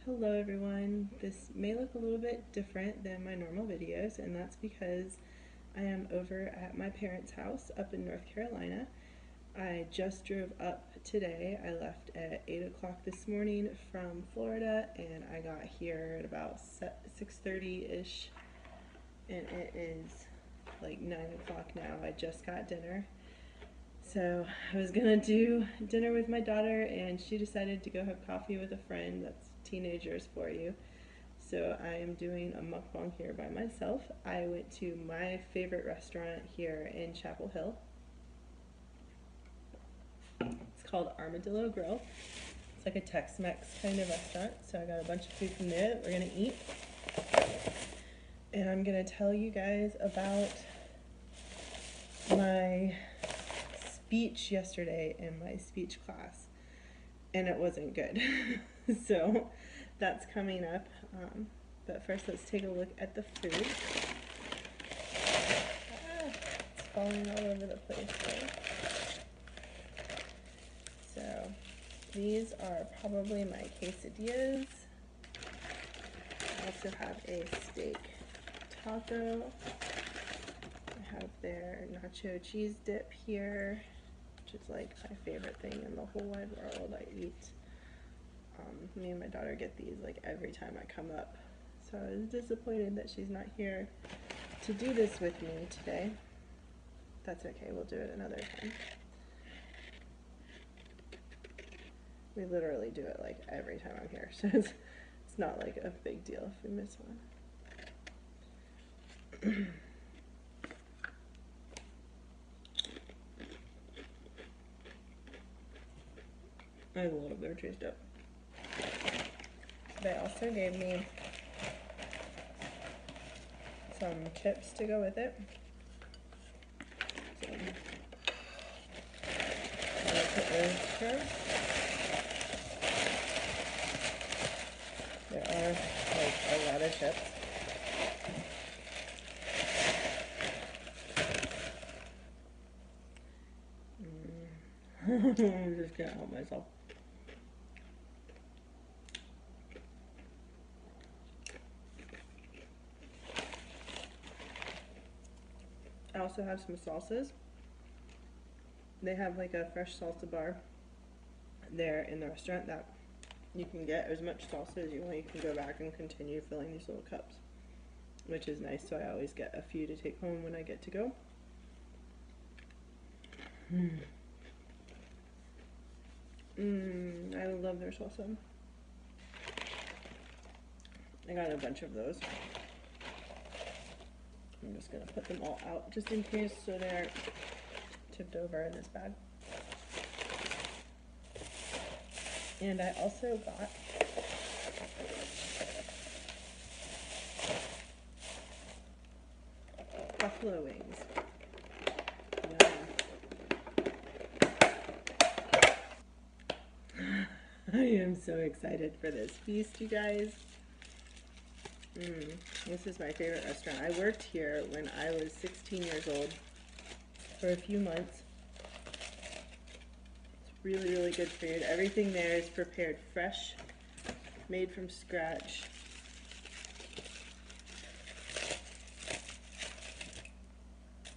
Hello everyone. This may look a little bit different than my normal videos, and that's because I am over at my parents' house up in North Carolina. I just drove up today. I left at 8 o'clock this morning from Florida, and I got here at about 6:30-ish, and it is like 9 o'clock now. I just got dinner. So I was gonna do dinner with my daughter, and she decided to go have coffee with a friend. That's teenagers for you. So I am doing a mukbang here by myself. I went to my favorite restaurant here in Chapel Hill. It's called Armadillo Grill. It's like a Tex-MEX kind of restaurant. So I got a bunch of food from there that we're gonna eat. And I'm gonna tell you guys about my speech yesterday in my speech class, and it wasn't good. So that's coming up, but first let's take a look at the food. It's falling all over the place though. So these are probably my quesadillas. I also have a steak taco. I have their nacho cheese dip here, which is like my favorite thing in the whole wide world. I eat, me and my daughter get these like every time I come up. So I was disappointed that she's not here to do this with me today. That's okay, we'll do it another time. We literally do it like every time I'm here, so it's not like a big deal if we miss one. I love their cheese dip. They also gave me some chips to go with it. So I'm gonna put those here. There are like a lot of chips. I'm just gonna help myself. I also have some salsas. They have like a fresh salsa bar there in the restaurant that you can get as much salsa as you want. You can go back and continue filling these little cups, which is nice, so I always get a few to take home when I get to go. I love their salsa. I got a bunch of those. I'm just gonna put them all out just in case so they aren't tipped over in this bag. And I also got buffalo wings. Yum. I am so excited for this feast, you guys. This is my favorite restaurant. I worked here when I was 16 years old for a few months. It's really, really good food. Everything there is prepared fresh, made from scratch.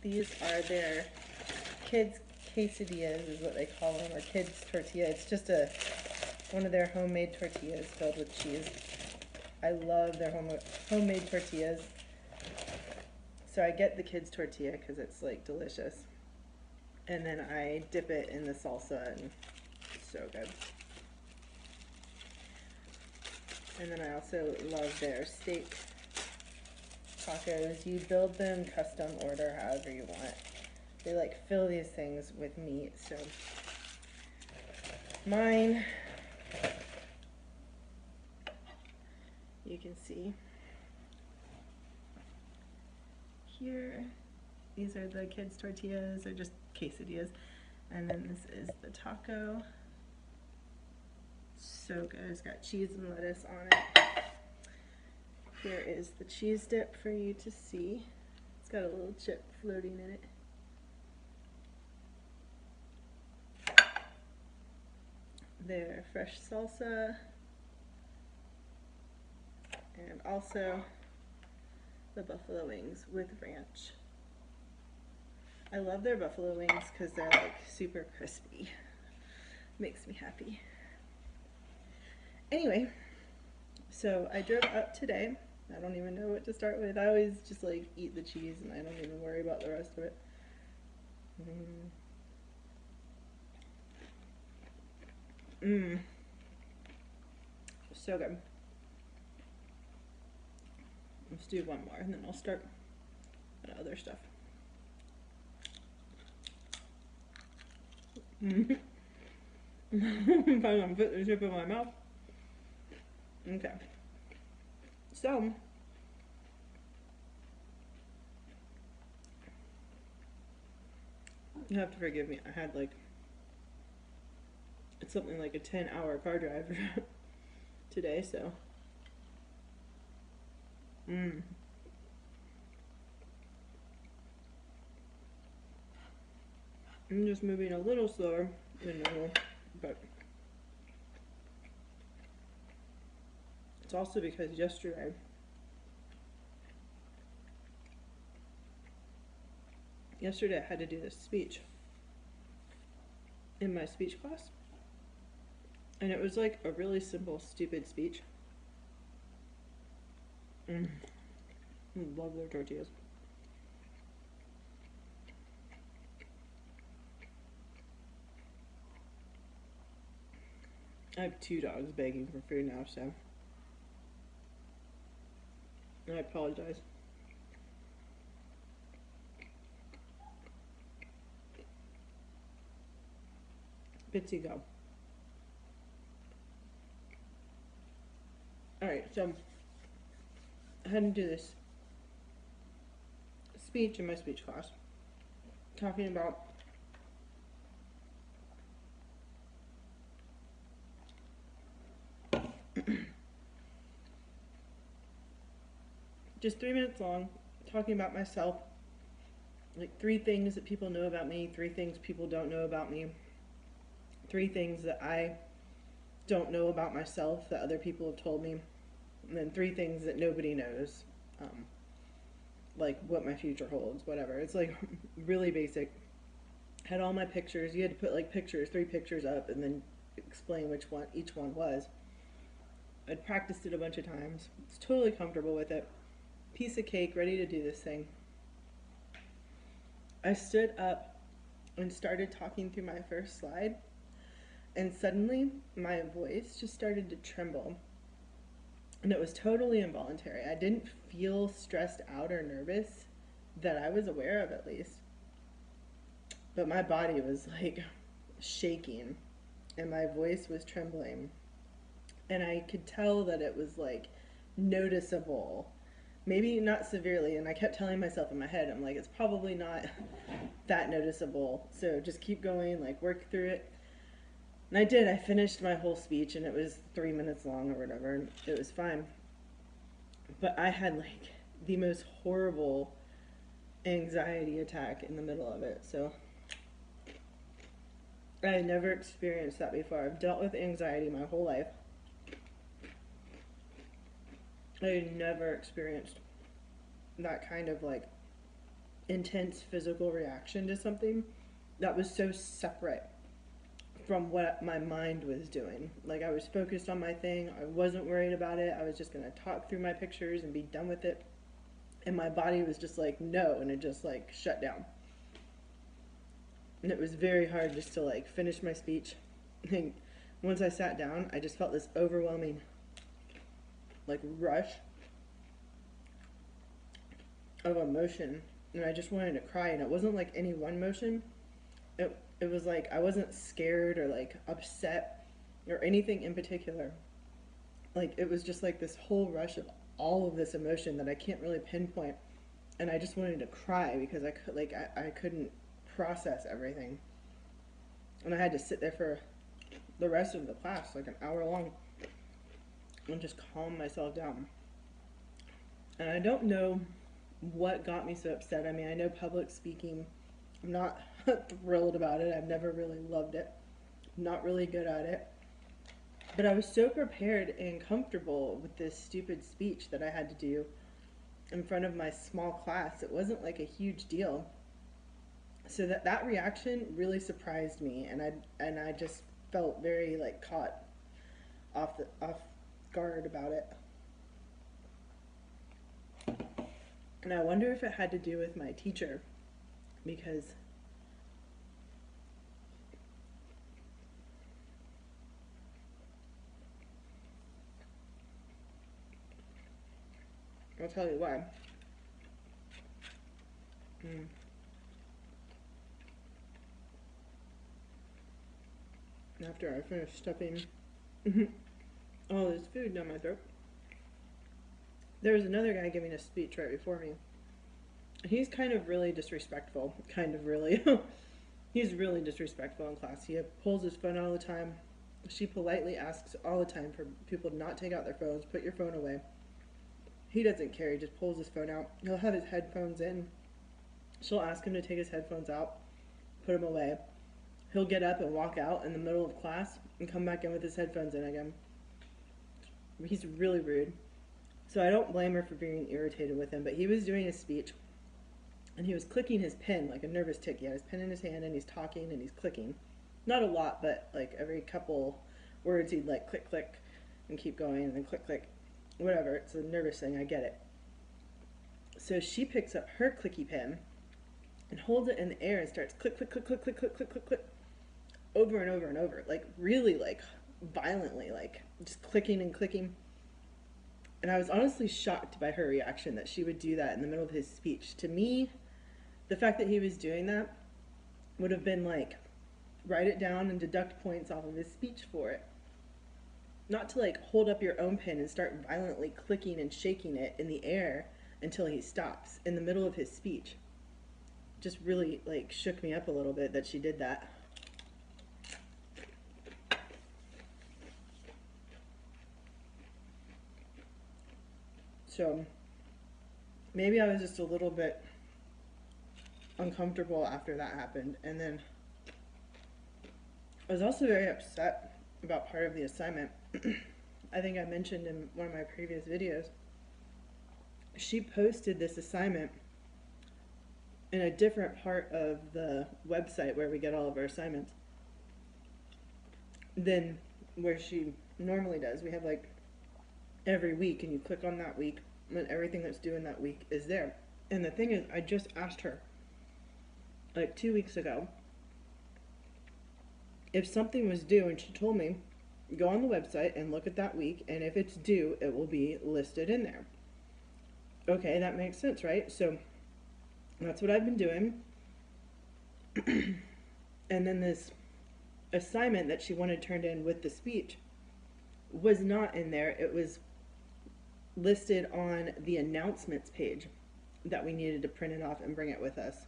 These are their kids' quesadillas is what they call them, or kids' tortilla. It's just one of their homemade tortillas filled with cheese. I love their homemade tortillas. So I get the kids' tortilla because it's like delicious. And then I dip it in the salsa, and it's so good. And then I also love their steak tacos. You build them custom order however you want. They like fill these things with meat, so mine, you can see here, these are the kids' tortillas, or just quesadillas, and then this is the taco. So good. It's got cheese and lettuce on it. Here is the cheese dip for you to see. It's got a little chip floating in it. Their fresh salsa, also the buffalo wings with ranch. I love their buffalo wings because they're like super crispy. Makes me happy. Anyway, so I drove up today. I don't even know what to start with. I always just like eat the cheese and I don't even worry about the rest of it. So good. Let's do one more and then I'll start the other stuff. If I don't put the chip in my mouth. Okay. So, you have to forgive me. I had like, it's something like a 10-hour car drive today, so. I'm just moving a little slower than normal, but it's also because yesterday I had to do this speech in my speech class, and it was like a really simple, stupid speech. I love their tortillas. I have 2 dogs begging for food now, so I apologize. Bitsy, go. Alright, so I had to do this speech in my speech class talking about just 3 minutes long, talking about myself, like 3 things that people know about me, 3 things people don't know about me, 3 things that I don't know about myself that other people have told me, and then 3 things that nobody knows, like what my future holds, whatever. It's like really basic. Had all my pictures. You had to put like pictures, 3 pictures up, and then explain which one each one was. I'd practiced it a bunch of times. It's totally comfortable with it. Piece of cake, ready to do this thing. I stood up and started talking through my first slide, and suddenly my voice just started to tremble. And it was totally involuntary. I didn't feel stressed out or nervous that I was aware of, at least. But my body was like shaking and my voice was trembling. And I could tell that it was like noticeable. Maybe not severely, and I kept telling myself in my head, I'm like, it's probably not that noticeable, so just keep going, like work through it. And I did. I finished my whole speech, and it was 3 minutes long or whatever, and it was fine. But I had like the most horrible anxiety attack in the middle of it, so I had never experienced that before. I've dealt with anxiety my whole life. I had never experienced that kind of like intense physical reaction to something that was so separate from what my mind was doing. Like I was focused on my thing. I wasn't worried about it. I was just going to talk through my pictures and be done with it. And my body was just like, no, and it just like shut down. And it was very hard just to like finish my speech. And once I sat down, I just felt this overwhelming like rush of emotion, and I just wanted to cry. And it wasn't like any one motion. It was like I wasn't scared or like upset or anything in particular. Like it was just like this whole rush of all of this emotion that I can't really pinpoint, and I just wanted to cry because I couldn't process everything, and I had to sit there for the rest of the class, like an hour long, and just calm myself down. And I don't know what got me so upset. I mean, I know public speaking, I'm not thrilled about it. I've never really loved it. I'm not really good at it. But I was so prepared and comfortable with this stupid speech that I had to do in front of my small class. It wasn't like a huge deal. So that reaction really surprised me, and I just felt very like caught off guard about it. And I wonder if it had to do with my teacher, because I'll tell you why. After I finished stuffing all this food down my throat, there was another guy giving a speech right before me. He's kind of really disrespectful. Kind of really. He's really disrespectful in class. He pulls his phone all the time. She politely asks all the time for people to not take out their phones, put your phone away. He doesn't care, he just pulls his phone out. He'll have his headphones in. She'll ask him to take his headphones out, put them away. He'll get up and walk out in the middle of class and come back in with his headphones in again. He's really rude. So I don't blame her for being irritated with him, but he was doing a speech and he was clicking his pen like a nervous tick. He had his pen in his hand and he's talking and he's clicking. Not a lot, but like every couple words he'd like click, click and keep going and then click, click. Whatever, it's a nervous thing, I get it. So she picks up her clicky pen and holds it in the air and starts click, click, click, click, click, click, click, click, click, over and over and over, like really like violently, like just clicking and clicking. And I was honestly shocked by her reaction that she would do that in the middle of his speech. To me, the fact that he was doing that would have been like, write it down and deduct points off of his speech for it. Not to like hold up your own pen and start violently clicking and shaking it in the air until he stops in the middle of his speech. Just really like shook me up a little bit that she did that. So maybe I was just a little bit uncomfortable after that happened. And then I was also very upset about part of the assignment. I think I mentioned in one of my previous videos, she posted this assignment in a different part of the website where we get all of our assignments than where she normally does. We have like every week and you click on that week and everything that's due in that week is there. And the thing is, I just asked her like 2 weeks ago if something was due, and she told me go on the website and look at that week, and if it's due it will be listed in there. Okay, that makes sense, right? So that's what I've been doing. And then this assignment that she wanted turned in with the speech was not in there. It was listed on the announcements page that we needed to print it off and bring it with us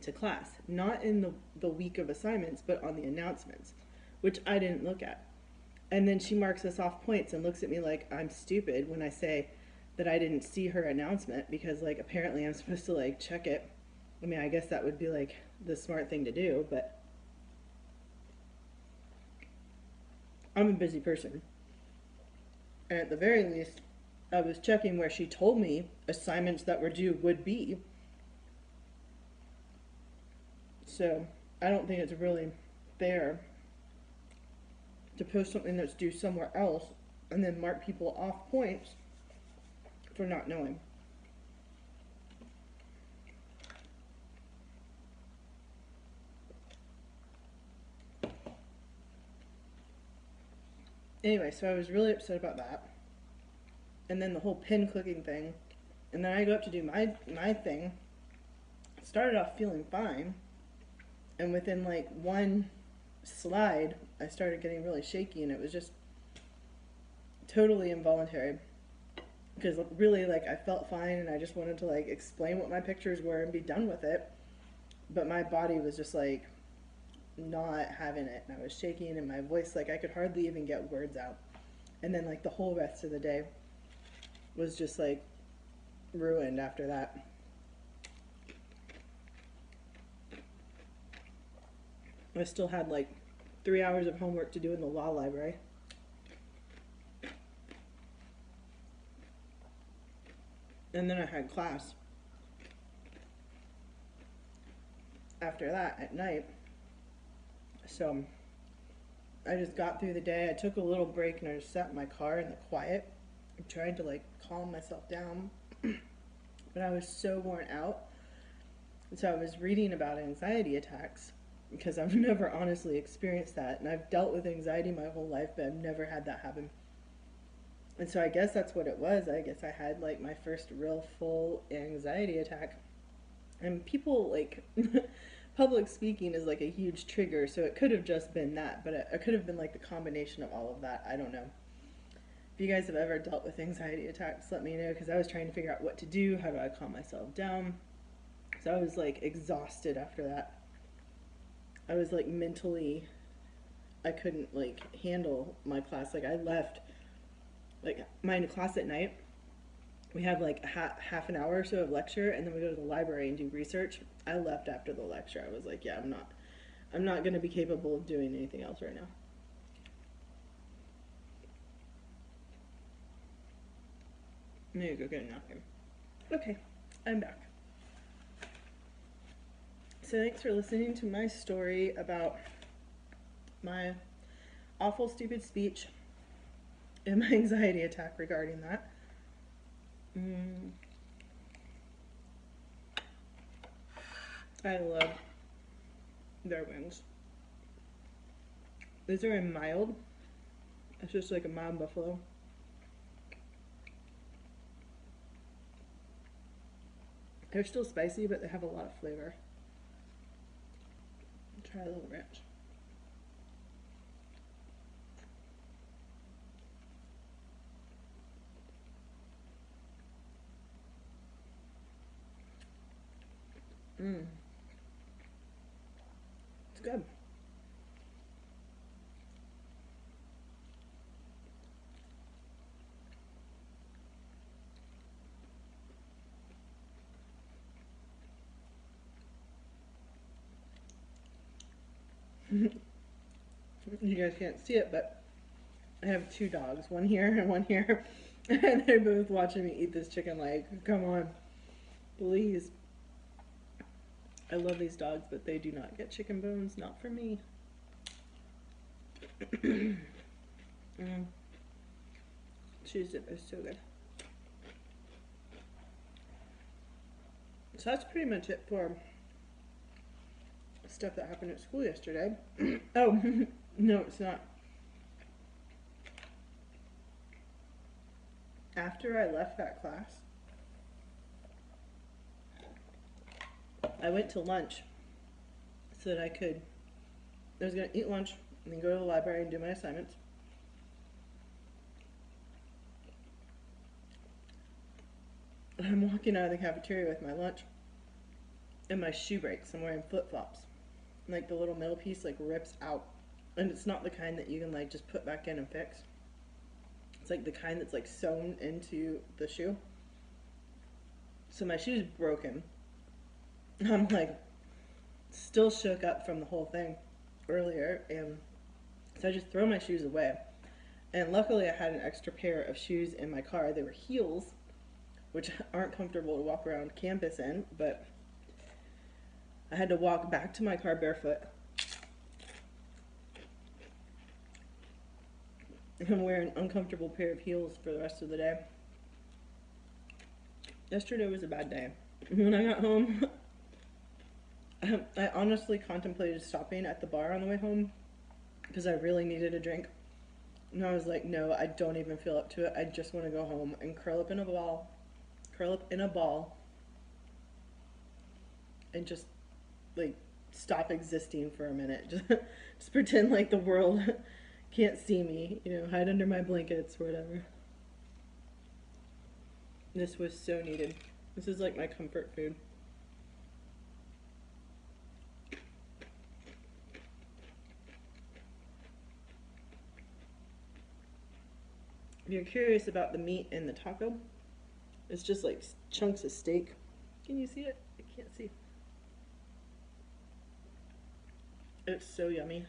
to class. Not in the week of assignments, but on the announcements, which I didn't look at. And then she marks us off points and looks at me like I'm stupid when I say that I didn't see her announcement, because like apparently I'm supposed to like check it. I mean, I guess that would be like the smart thing to do, but I'm a busy person. And at the very least, I was checking where she told me assignments that were due would be. So I don't think it's really fair to post something that's due somewhere else and then mark people off points for not knowing. Anyway, so I was really upset about that. And then the whole pin clicking thing. And then I go up to do my thing. Started off feeling fine. And within like one slide, I started getting really shaky, and it was just totally involuntary. Because really, like, I felt fine and I just wanted to like explain what my pictures were and be done with it. But my body was just like not having it, and I was shaking, and my voice, like, I could hardly even get words out. And then like the whole rest of the day was just like ruined after that. I still had like 3 hours of homework to do in the law library. And then I had class after that at night. So I just got through the day. I took a little break and I just sat in my car in the quiet and tried to like calm myself down. But I was so worn out. And so I was reading about anxiety attacks because I've never honestly experienced that. And I've dealt with anxiety my whole life, but I've never had that happen. And so I guess that's what it was. I guess I had like my first real full anxiety attack. And people like public speaking is like a huge trigger, so it could have just been that, but it could have been like the combination of all of that. I don't know. If you guys have ever dealt with anxiety attacks, let me know, because I was trying to figure out what to do. How do I calm myself down? So I was like exhausted after that. I was like mentally, I couldn't like handle my class. Like I left like my class at night. We have like half an hour or so of lecture, and then we go to the library and do research. I left after the lecture. I was like, yeah, I'm not going to be capable of doing anything else right now. I need to go get a napkin. Okay, I'm back. So thanks for listening to my story about my awful, stupid speech and my anxiety attack regarding that. I love their wings. These are in mild. It's just like a mild buffalo. They're still spicy, but they have a lot of flavor. Try a little ranch. It's good. You guys can't see it, but I have two dogs, one here and one here, and they're both watching me eat this chicken leg. Come on, please. I love these dogs, but they do not get chicken bones, not for me. Cheese dip is so good. So that's pretty much it for stuff that happened at school yesterday. Oh, no, it's not. After I left that class, I went to lunch so that I was going to eat lunch and then go to the library and do my assignments. I'm walking out of the cafeteria with my lunch and my shoe breaks. I'm wearing flip-flops. And like the little middle piece like rips out. And it's not the kind that you can like just put back in and fix. It's like the kind that's like sewn into the shoe. So my shoe's broken. I'm like still shook up from the whole thing earlier, and so I just throw my shoes away. And luckily I had an extra pair of shoes in my car. They were heels, which aren't comfortable to walk around campus in, but I had to walk back to my car barefoot. I'm wearing an uncomfortable pair of heels for the rest of the day. Yesterday was a bad day. When I got home, I honestly contemplated stopping at the bar on the way home because I really needed a drink. And I was like, no, I don't even feel up to it. I just want to go home and curl up in a ball, and just like stop existing for a minute. Just pretend like the world can't see me, you know, hide under my blankets or whatever. This was so needed. This is like my comfort food. If you're curious about the meat in the taco, it's just like chunks of steak. Can you see it? I can't see. It's so yummy.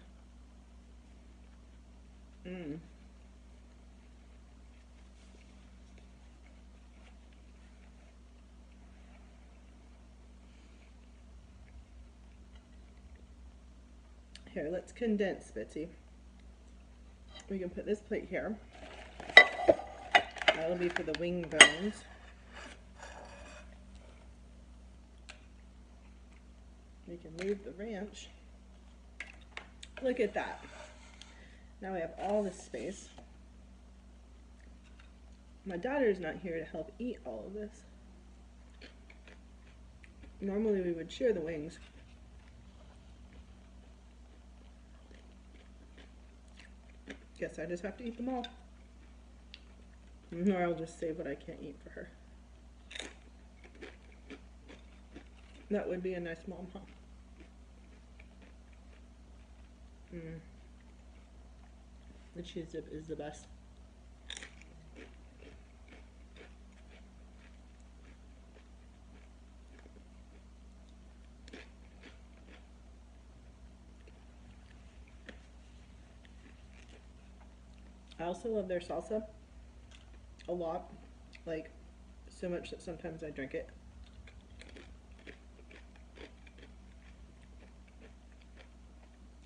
Here, let's condense, Bitsy. We can put this plate here. That'll be for the wing bones. We can move the ranch. Look at that. Now we have all this space. My daughter's not here to help eat all of this. Normally we would share the wings. Guess I just have to eat them all. Or I'll just save what I can't eat for her. That would be a nice mom, huh? The cheese dip is the best. I also love their salsa a lot, like so much that sometimes I drink it.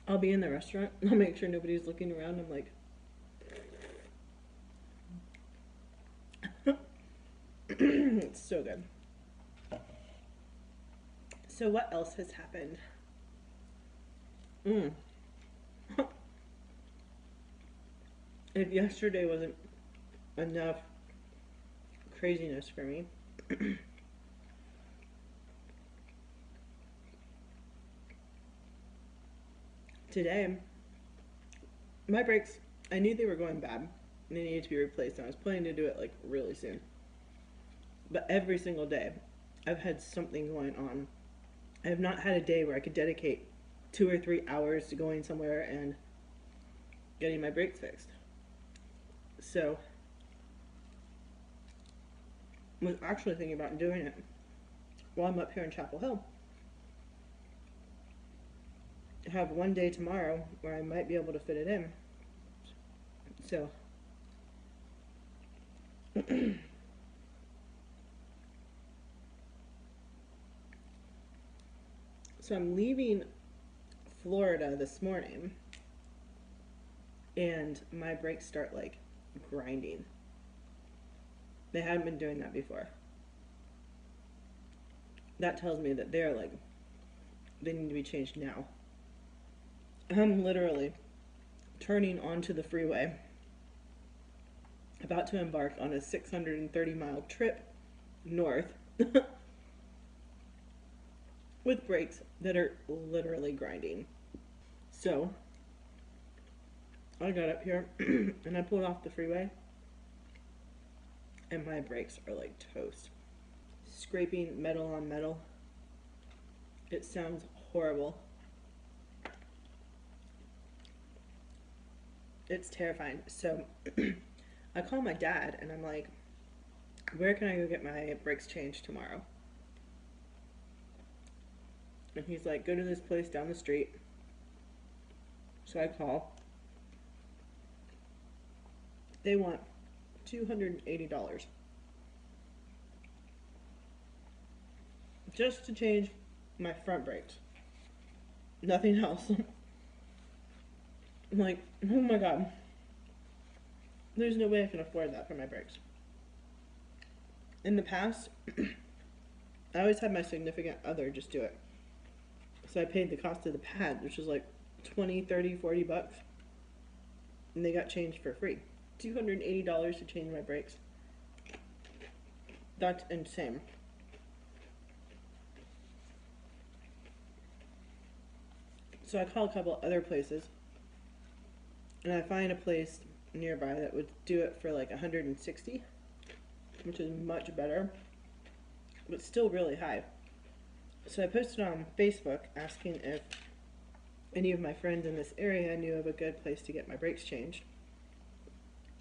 I'll be in the restaurant, I'll make sure nobody's looking around, I'm like, it's so good. So what else has happened? If yesterday wasn't enough craziness for me, today, my brakes, I knew they were going bad and they needed to be replaced, and I was planning to do it like really soon. But every single day, I've had something going on. I have not had a day where I could dedicate 2 or 3 hours to going somewhere and getting my brakes fixed. So, I was actually thinking about doing it while I'm up here in Chapel Hill. I have one day tomorrow where I might be able to fit it in. So, so I'm leaving Florida this morning, and my brakes start like grinding. They hadn't been doing that before. That tells me that they're like, they need to be changed now. I'm literally turning onto the freeway, about to embark on a 630-mile trip north with brakes that are literally grinding. So I got up here and I pulled off the freeway, and my brakes are like toast. Scraping metal on metal. It sounds horrible. It's terrifying. So I call my dad and I'm like, where can I go get my brakes changed tomorrow? And he's like, go to this place down the street. So I call. They want $280 just to change my front brakes. Nothing else. I'm like, oh my god. There's no way I can afford that for my brakes. In the past, I always had my significant other just do it. So I paid the cost of the pad, which was like 20, 30, 40 bucks. And they got changed for free. $280 to change my brakes. That's insane. So I call a couple other places, and I find a place nearby that would do it for like $160, which is much better, but still really high. So I posted on Facebook asking if any of my friends in this area knew of a good place to get my brakes changed.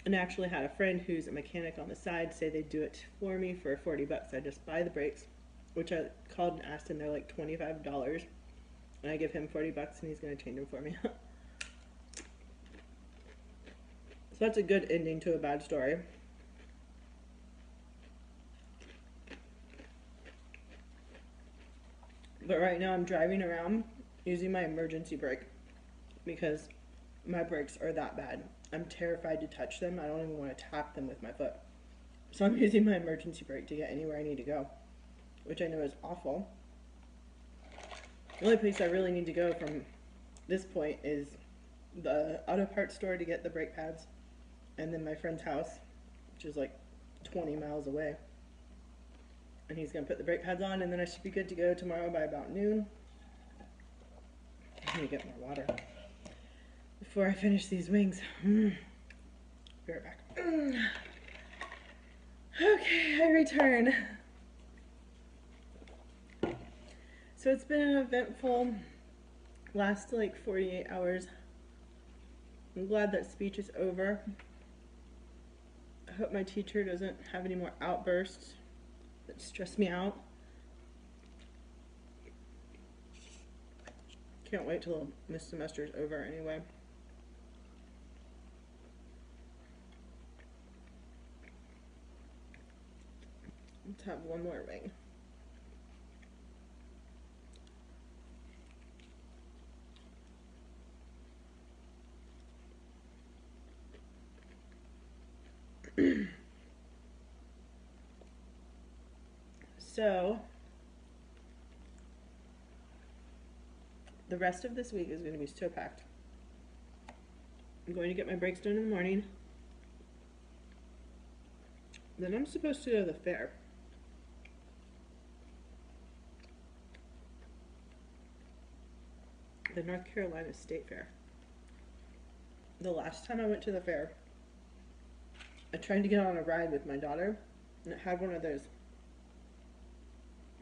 And I actually had a friend who's a mechanic on the side say they'd do it for me for 40 bucks. I just buy the brakes, which I called and asked, and they're like $25. And I give him 40 bucks and he's going to change them for me. So that's a good ending to a bad story. But right now I'm driving around using my emergency brake. because my brakes are that bad. I'm terrified to touch them. I don't even want to tap them with my foot. So I'm using my emergency brake to get anywhere I need to go, which I know is awful. The only place I really need to go from this point is the auto parts store to get the brake pads, and then my friend's house, which is like 20 miles away. And he's going to put the brake pads on, and then I should be good to go tomorrow by about noon. I'm going to get more water before I finish these wings. Be right back. Okay, I return. So it's been an eventful last like 48 hours. I'm glad that speech is over. I hope my teacher doesn't have any more outbursts that stress me out. Can't wait till this semester is over anyway. Let's have one more wing. So, the rest of this week is going to be so packed. I'm going to get my brakes done in the morning. Then I'm supposed to go to the fair. The North Carolina State Fair. The last time I went to the fair, I tried to get on a ride with my daughter, and it had one of those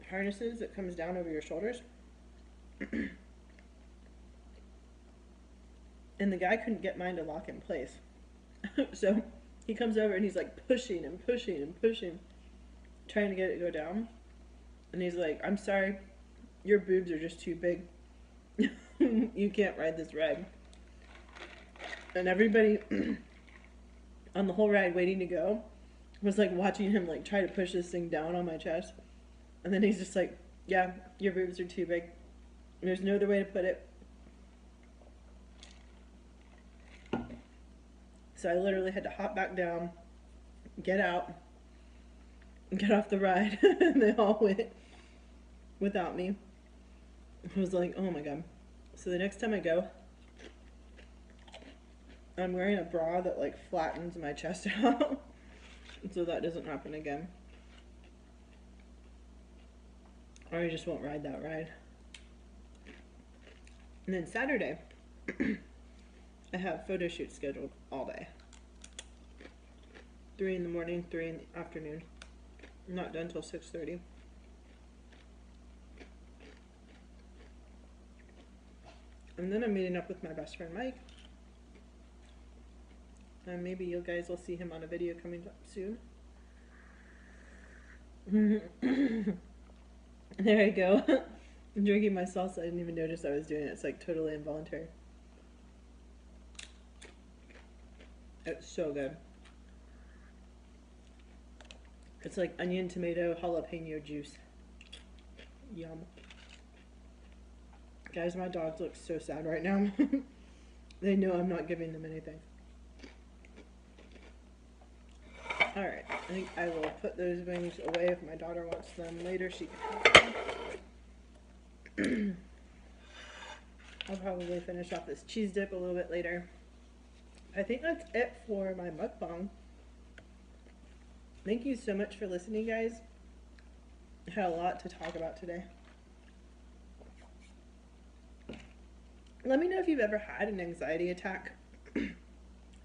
harnesses that comes down over your shoulders. And the guy couldn't get mine to lock in place. So he comes over and he's like pushing and pushing and pushing, trying to get it to go down. And he's like, "I'm sorry, your boobs are just too big. You can't ride this ride." And everybody on the whole ride waiting to go was like watching him like try to push this thing down on my chest. And then he's just like, "Yeah, your boobs are too big. There's no other way to put it." So I literally had to hop back down, get out, and get off the ride. And they all went without me. I was like, oh my god. So the next time I go, I'm wearing a bra that like flattens my chest out. So that doesn't happen again. Or I just won't ride that ride. And then Saturday, I have photo shoots scheduled all day. 3 in the morning, 3 in the afternoon. I'm not done till 6:30. And then I'm meeting up with my best friend Mike. And maybe you guys will see him on a video coming up soon. There I go. I'm drinking my salsa. I didn't even notice I was doing it. It's like totally involuntary. It's so good. It's like onion, tomato, jalapeno juice. Yum. Guys, my dogs look so sad right now. They know I'm not giving them anything. Alright, I think I will put those wings away. If my daughter wants them later, she can have them. I'll probably finish off this cheese dip a little bit later. I think that's it for my mukbang. Thank you so much for listening, guys. I had a lot to talk about today. Let me know if you've ever had an anxiety attack.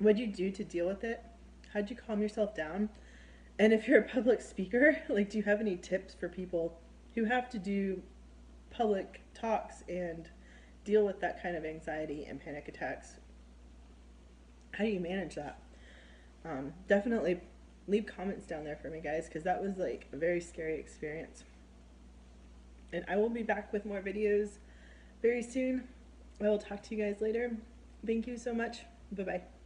What'd you do to deal with it? How'd you calm yourself down? And if you're a public speaker, like, do you have any tips for people who have to do public talks and deal with that kind of anxiety and panic attacks? How do you manage that? Definitely leave comments down there for me, guys, because that was like a very scary experience. And I will be back with more videos very soon. I will talk to you guys later. Thank you so much. Bye-bye.